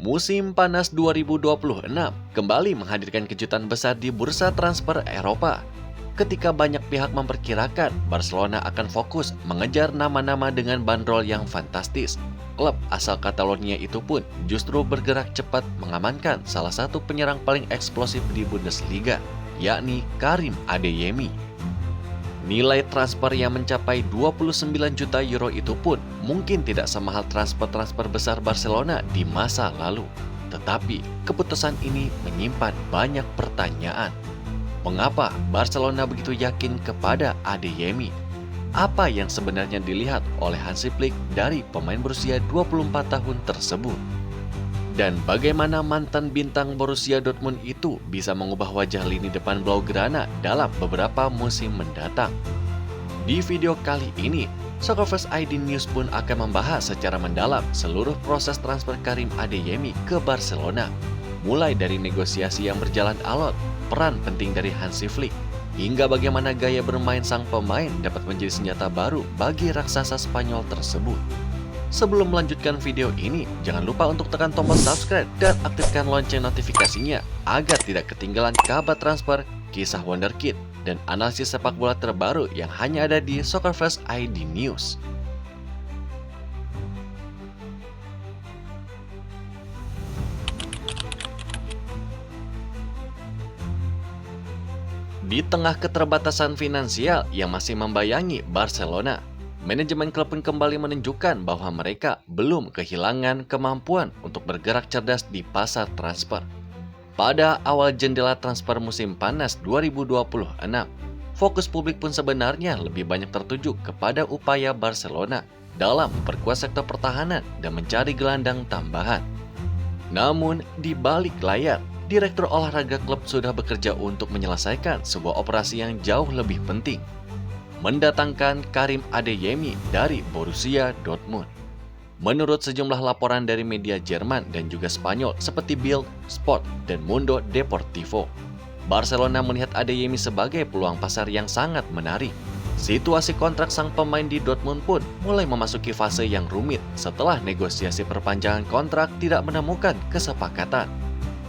Musim panas 2026 kembali menghadirkan kejutan besar di bursa transfer Eropa. Ketika banyak pihak memperkirakan Barcelona akan fokus mengejar nama-nama dengan bandrol yang fantastis, klub asal Catalonia itu pun justru bergerak cepat mengamankan salah satu penyerang paling eksplosif di Bundesliga, yakni Karim Adeyemi. Nilai transfer yang mencapai 29 juta euro itu pun mungkin tidak semahal transfer-transfer besar Barcelona di masa lalu. Tetapi keputusan ini menyimpan banyak pertanyaan. Mengapa Barcelona begitu yakin kepada Adeyemi? Apa yang sebenarnya dilihat oleh Hansi Flick dari pemain berusia 24 tahun tersebut? Dan bagaimana mantan bintang Borussia Dortmund itu bisa mengubah wajah lini depan Blaugrana dalam beberapa musim mendatang? Di video kali ini, Soccerverse ID News pun akan membahas secara mendalam seluruh proses transfer Karim Adeyemi ke Barcelona. Mulai dari negosiasi yang berjalan alot, peran penting dari Hansi Flick, hingga bagaimana gaya bermain sang pemain dapat menjadi senjata baru bagi raksasa Spanyol tersebut. Sebelum melanjutkan video ini, jangan lupa untuk tekan tombol subscribe dan aktifkan lonceng notifikasinya agar tidak ketinggalan kabar transfer, kisah wonderkid, dan analisis sepak bola terbaru yang hanya ada di Soccerverse ID News. Di tengah keterbatasan finansial yang masih membayangi Barcelona, manajemen klub pun kembali menunjukkan bahwa mereka belum kehilangan kemampuan untuk bergerak cerdas di pasar transfer. Pada awal jendela transfer musim panas 2026, fokus publik pun sebenarnya lebih banyak tertuju kepada upaya Barcelona dalam memperkuat sektor pertahanan dan mencari gelandang tambahan. Namun, di balik layar, Direktur olahraga klub sudah bekerja untuk menyelesaikan sebuah operasi yang jauh lebih penting, mendatangkan Karim Adeyemi dari Borussia Dortmund. Menurut sejumlah laporan dari media Jerman dan juga Spanyol seperti Bild, Sport, dan Mundo Deportivo, Barcelona melihat Adeyemi sebagai peluang pasar yang sangat menarik. Situasi kontrak sang pemain di Dortmund pun mulai memasuki fase yang rumit setelah negosiasi perpanjangan kontrak tidak menemukan kesepakatan.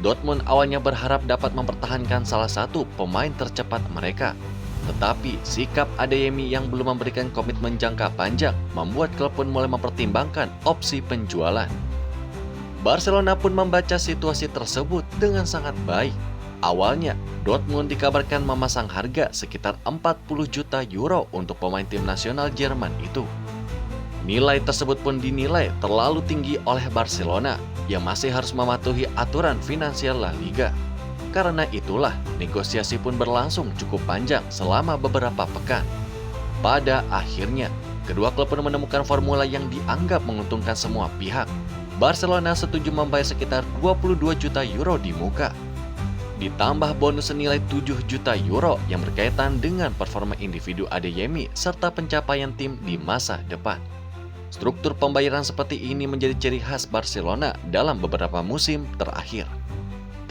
Dortmund awalnya berharap dapat mempertahankan salah satu pemain tercepat mereka. Tetapi sikap Adeyemi yang belum memberikan komitmen jangka panjang membuat klub pun mulai mempertimbangkan opsi penjualan. Barcelona pun membaca situasi tersebut dengan sangat baik. Awalnya, Dortmund dikabarkan memasang harga sekitar 40 juta euro untuk pemain tim nasional Jerman itu. Nilai tersebut pun dinilai terlalu tinggi oleh Barcelona yang masih harus mematuhi aturan finansial La Liga. Karena itulah, negosiasi pun berlangsung cukup panjang selama beberapa pekan. Pada akhirnya, kedua klub pun menemukan formula yang dianggap menguntungkan semua pihak. Barcelona setuju membayar sekitar 22 juta euro di muka. Ditambah bonus senilai 7 juta euro yang berkaitan dengan performa individu Adeyemi serta pencapaian tim di masa depan. Struktur pembayaran seperti ini menjadi ciri khas Barcelona dalam beberapa musim terakhir,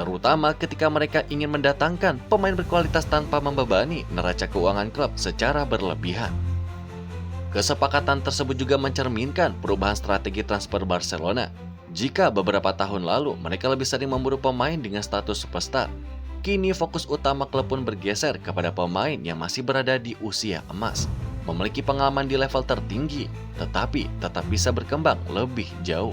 terutama ketika mereka ingin mendatangkan pemain berkualitas tanpa membebani neraca keuangan klub secara berlebihan. Kesepakatan tersebut juga mencerminkan perubahan strategi transfer Barcelona. Jika beberapa tahun lalu mereka lebih sering memburu pemain dengan status superstar, kini fokus utama klub pun bergeser kepada pemain yang masih berada di usia emas, memiliki pengalaman di level tertinggi, tetapi tetap bisa berkembang lebih jauh.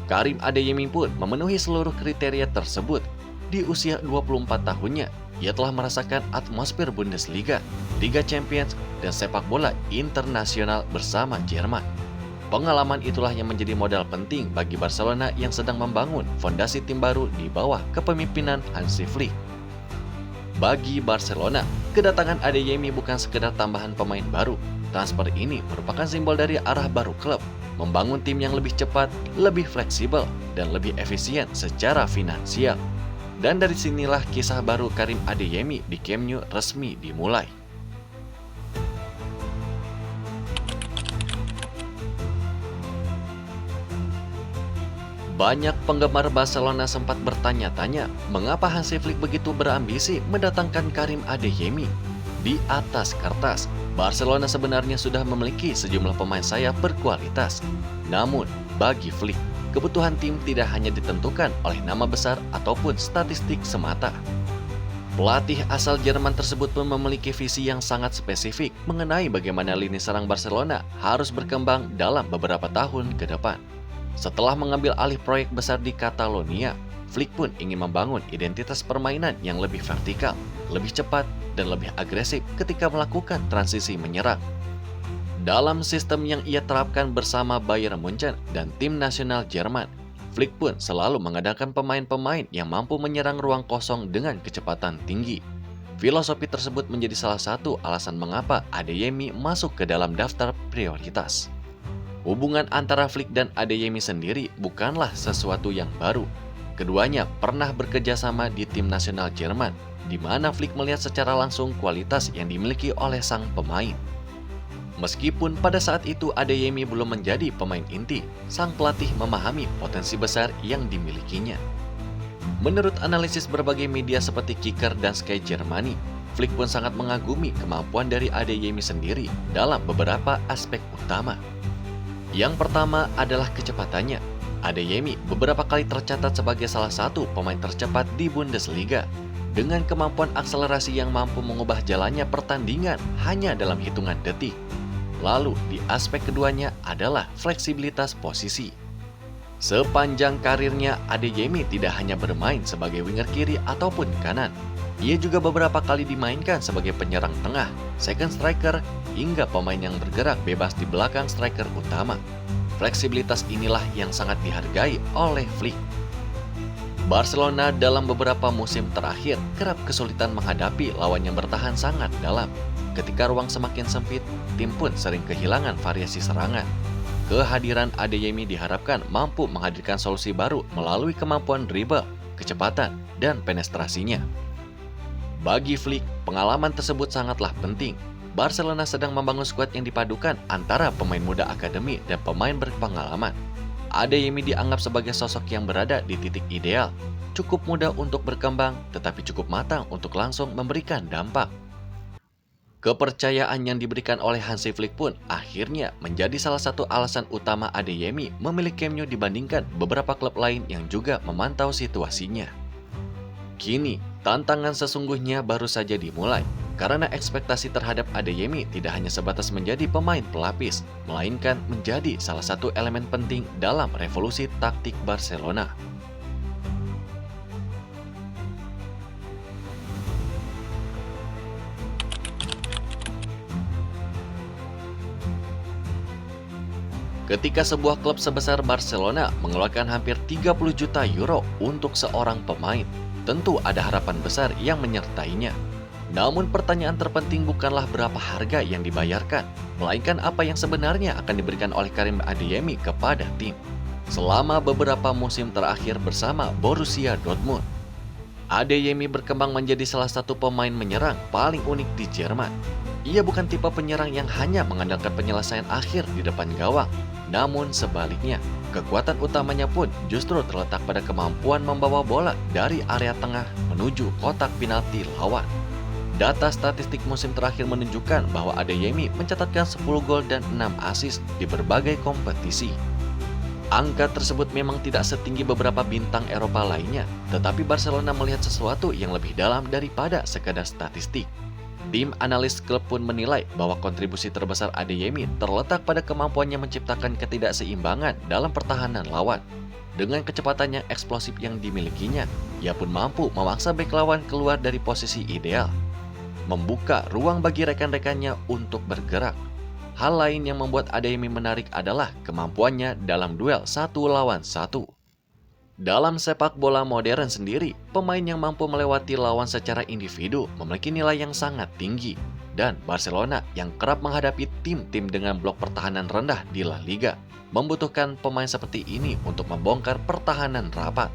Karim Adeyemi pun memenuhi seluruh kriteria tersebut. Di usia 24 tahunnya, ia telah merasakan atmosfer Bundesliga, Liga Champions, dan sepak bola internasional bersama Jerman. Pengalaman itulah yang menjadi modal penting bagi Barcelona yang sedang membangun fondasi tim baru di bawah kepemimpinan Hansi Flick. Bagi Barcelona, kedatangan Adeyemi bukan sekedar tambahan pemain baru. Transfer ini merupakan simbol dari arah baru klub, membangun tim yang lebih cepat, lebih fleksibel, dan lebih efisien secara finansial. Dan dari sinilah kisah baru Karim Adeyemi di Camp Nou resmi dimulai. Banyak penggemar Barcelona sempat bertanya-tanya mengapa Hansi Flick begitu berambisi mendatangkan Karim Adeyemi. Di atas kertas, Barcelona sebenarnya sudah memiliki sejumlah pemain sayap berkualitas. Namun, bagi Flick, kebutuhan tim tidak hanya ditentukan oleh nama besar ataupun statistik semata. Pelatih asal Jerman tersebut pun memiliki visi yang sangat spesifik mengenai bagaimana lini serang Barcelona harus berkembang dalam beberapa tahun ke depan. Setelah mengambil alih proyek besar di Catalonia, Flick pun ingin membangun identitas permainan yang lebih vertikal, lebih cepat, dan lebih agresif ketika melakukan transisi menyerang. Dalam sistem yang ia terapkan bersama Bayern Munchen dan tim nasional Jerman, Flick pun selalu mengandalkan pemain-pemain yang mampu menyerang ruang kosong dengan kecepatan tinggi. Filosofi tersebut menjadi salah satu alasan mengapa Adeyemi masuk ke dalam daftar prioritas. Hubungan antara Flick dan Adeyemi sendiri bukanlah sesuatu yang baru. Keduanya pernah bekerja sama di tim nasional Jerman, di mana Flick melihat secara langsung kualitas yang dimiliki oleh sang pemain. Meskipun pada saat itu Adeyemi belum menjadi pemain inti, sang pelatih memahami potensi besar yang dimilikinya. Menurut analisis berbagai media seperti Kicker dan Sky Germany, Flick pun sangat mengagumi kemampuan dari Adeyemi sendiri dalam beberapa aspek utama. Yang pertama adalah kecepatannya. Adeyemi beberapa kali tercatat sebagai salah satu pemain tercepat di Bundesliga, dengan kemampuan akselerasi yang mampu mengubah jalannya pertandingan hanya dalam hitungan detik. Lalu di aspek keduanya adalah fleksibilitas posisi. Sepanjang karirnya, Adeyemi tidak hanya bermain sebagai winger kiri ataupun kanan. Ia juga beberapa kali dimainkan sebagai penyerang tengah, second striker, hingga pemain yang bergerak bebas di belakang striker utama. Fleksibilitas inilah yang sangat dihargai oleh Flick. Barcelona dalam beberapa musim terakhir kerap kesulitan menghadapi lawan yang bertahan sangat dalam. Ketika ruang semakin sempit, tim pun sering kehilangan variasi serangan. Kehadiran Adeyemi diharapkan mampu menghadirkan solusi baru melalui kemampuan dribble, kecepatan, dan penetrasinya. Bagi Flick, pengalaman tersebut sangatlah penting. Barcelona sedang membangun skuad yang dipadukan antara pemain muda akademi dan pemain berpengalaman. Adeyemi dianggap sebagai sosok yang berada di titik ideal, cukup mudah untuk berkembang, tetapi cukup matang untuk langsung memberikan dampak. Kepercayaan yang diberikan oleh Hansi Flick pun akhirnya menjadi salah satu alasan utama Adeyemi memilih Camp Nou dibandingkan beberapa klub lain yang juga memantau situasinya. Kini, tantangan sesungguhnya baru saja dimulai, karena ekspektasi terhadap Adeyemi tidak hanya sebatas menjadi pemain pelapis, melainkan menjadi salah satu elemen penting dalam revolusi taktik Barcelona. Ketika sebuah klub sebesar Barcelona mengeluarkan hampir 30 juta euro untuk seorang pemain, tentu ada harapan besar yang menyertainya. Namun pertanyaan terpenting bukanlah berapa harga yang dibayarkan, melainkan apa yang sebenarnya akan diberikan oleh Karim Adeyemi kepada tim. Selama beberapa musim terakhir bersama Borussia Dortmund, Adeyemi berkembang menjadi salah satu pemain menyerang paling unik di Jerman. Ia bukan tipe penyerang yang hanya mengandalkan penyelesaian akhir di depan gawang, namun sebaliknya, kekuatan utamanya pun justru terletak pada kemampuan membawa bola dari area tengah menuju kotak penalti lawan. Data statistik musim terakhir menunjukkan bahwa Adeyemi mencatatkan 10 gol dan 6 assist di berbagai kompetisi. Angka tersebut memang tidak setinggi beberapa bintang Eropa lainnya, tetapi Barcelona melihat sesuatu yang lebih dalam daripada sekadar statistik. Tim analis klub pun menilai bahwa kontribusi terbesar Adeyemi terletak pada kemampuannya menciptakan ketidakseimbangan dalam pertahanan lawan. Dengan kecepatan yang eksplosif yang dimilikinya, ia pun mampu memaksa bek lawan keluar dari posisi ideal, membuka ruang bagi rekan-rekannya untuk bergerak. Hal lain yang membuat Adeyemi menarik adalah kemampuannya dalam duel 1 lawan 1. Dalam sepak bola modern sendiri, pemain yang mampu melewati lawan secara individu memiliki nilai yang sangat tinggi. Dan Barcelona yang kerap menghadapi tim-tim dengan blok pertahanan rendah di La Liga membutuhkan pemain seperti ini untuk membongkar pertahanan rapat.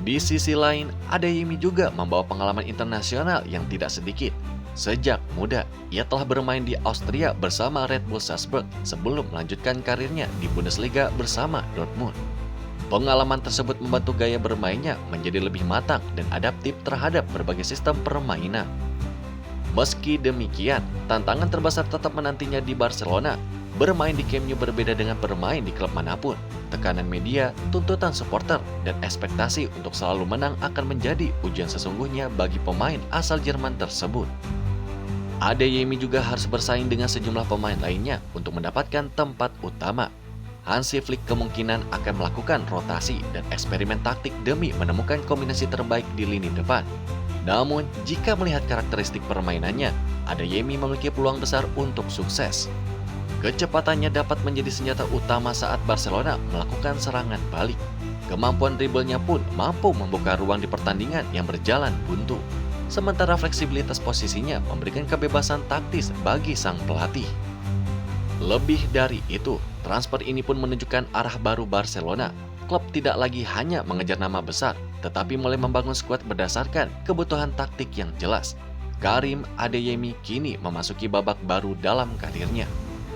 Di sisi lain, Adeyemi juga membawa pengalaman internasional yang tidak sedikit. Sejak muda, ia telah bermain di Austria bersama Red Bull Salzburg sebelum melanjutkan karirnya di Bundesliga bersama Dortmund. Pengalaman tersebut membantu gaya bermainnya menjadi lebih matang dan adaptif terhadap berbagai sistem permainan. Meski demikian, tantangan terbesar tetap menantinya di Barcelona. Bermain di Camp Nou berbeda dengan bermain di klub manapun. Tekanan media, tuntutan supporter, dan ekspektasi untuk selalu menang akan menjadi ujian sesungguhnya bagi pemain asal Jerman tersebut. Adeyemi juga harus bersaing dengan sejumlah pemain lainnya untuk mendapatkan tempat utama. Hansi Flick kemungkinan akan melakukan rotasi dan eksperimen taktik demi menemukan kombinasi terbaik di lini depan. Namun, jika melihat karakteristik permainannya, Adeyemi memiliki peluang besar untuk sukses. Kecepatannya dapat menjadi senjata utama saat Barcelona melakukan serangan balik. Kemampuan dribblenya pun mampu membuka ruang di pertandingan yang berjalan buntu. Sementara fleksibilitas posisinya memberikan kebebasan taktis bagi sang pelatih. Lebih dari itu, transfer ini pun menunjukkan arah baru Barcelona. Klub tidak lagi hanya mengejar nama besar, tetapi mulai membangun skuad berdasarkan kebutuhan taktik yang jelas. Karim Adeyemi kini memasuki babak baru dalam karirnya.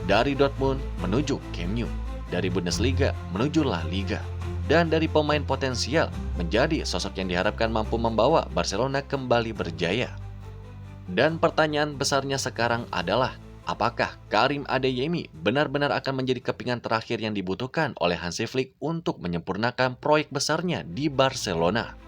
Dari Dortmund menuju Camp Nou, dari Bundesliga menuju La Liga, dan dari pemain potensial menjadi sosok yang diharapkan mampu membawa Barcelona kembali berjaya. Dan pertanyaan besarnya sekarang adalah, apakah Karim Adeyemi benar-benar akan menjadi kepingan terakhir yang dibutuhkan oleh Hansi Flick untuk menyempurnakan proyek besarnya di Barcelona?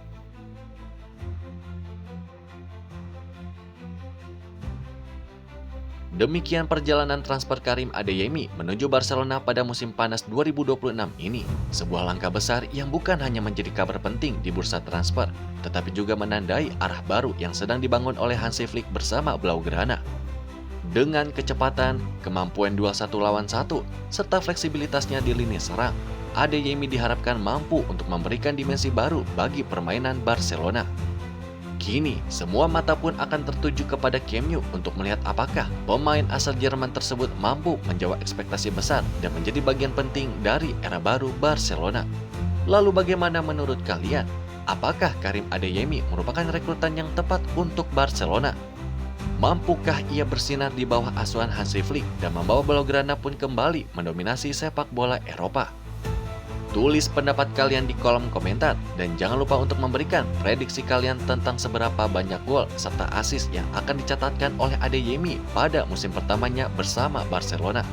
Demikian perjalanan transfer Karim Adeyemi menuju Barcelona pada musim panas 2026 ini. Sebuah langkah besar yang bukan hanya menjadi kabar penting di bursa transfer, tetapi juga menandai arah baru yang sedang dibangun oleh Hansi Flick bersama Blaugrana. Dengan kecepatan, kemampuan duel 1 lawan 1, serta fleksibilitasnya di lini serang, Adeyemi diharapkan mampu untuk memberikan dimensi baru bagi permainan Barcelona. Kini, semua mata pun akan tertuju kepada Camp Nou untuk melihat apakah pemain asal Jerman tersebut mampu menjawab ekspektasi besar dan menjadi bagian penting dari era baru Barcelona. Lalu bagaimana menurut kalian? Apakah Karim Adeyemi merupakan rekrutan yang tepat untuk Barcelona? Mampukah ia bersinar di bawah asuhan Hansi Flick dan membawa Blaugrana pun kembali mendominasi sepak bola Eropa? Tulis pendapat kalian di kolom komentar dan jangan lupa untuk memberikan prediksi kalian tentang seberapa banyak gol serta assist yang akan dicatatkan oleh Adeyemi pada musim pertamanya bersama Barcelona.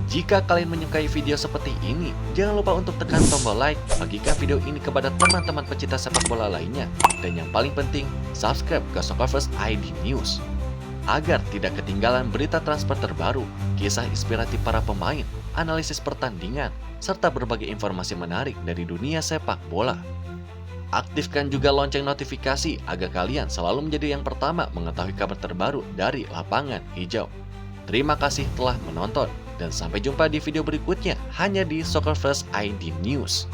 Jika kalian menyukai video seperti ini, jangan lupa untuk tekan tombol like, bagikan video ini kepada teman-teman pecinta sepak bola lainnya, dan yang paling penting, subscribe ke Soccerverse ID News. Agar tidak ketinggalan berita transfer terbaru, kisah inspiratif para pemain, analisis pertandingan, serta berbagai informasi menarik dari dunia sepak bola. Aktifkan juga lonceng notifikasi agar kalian selalu menjadi yang pertama mengetahui kabar terbaru dari lapangan hijau. Terima kasih telah menonton, dan sampai jumpa di video berikutnya hanya di Soccerverse ID News.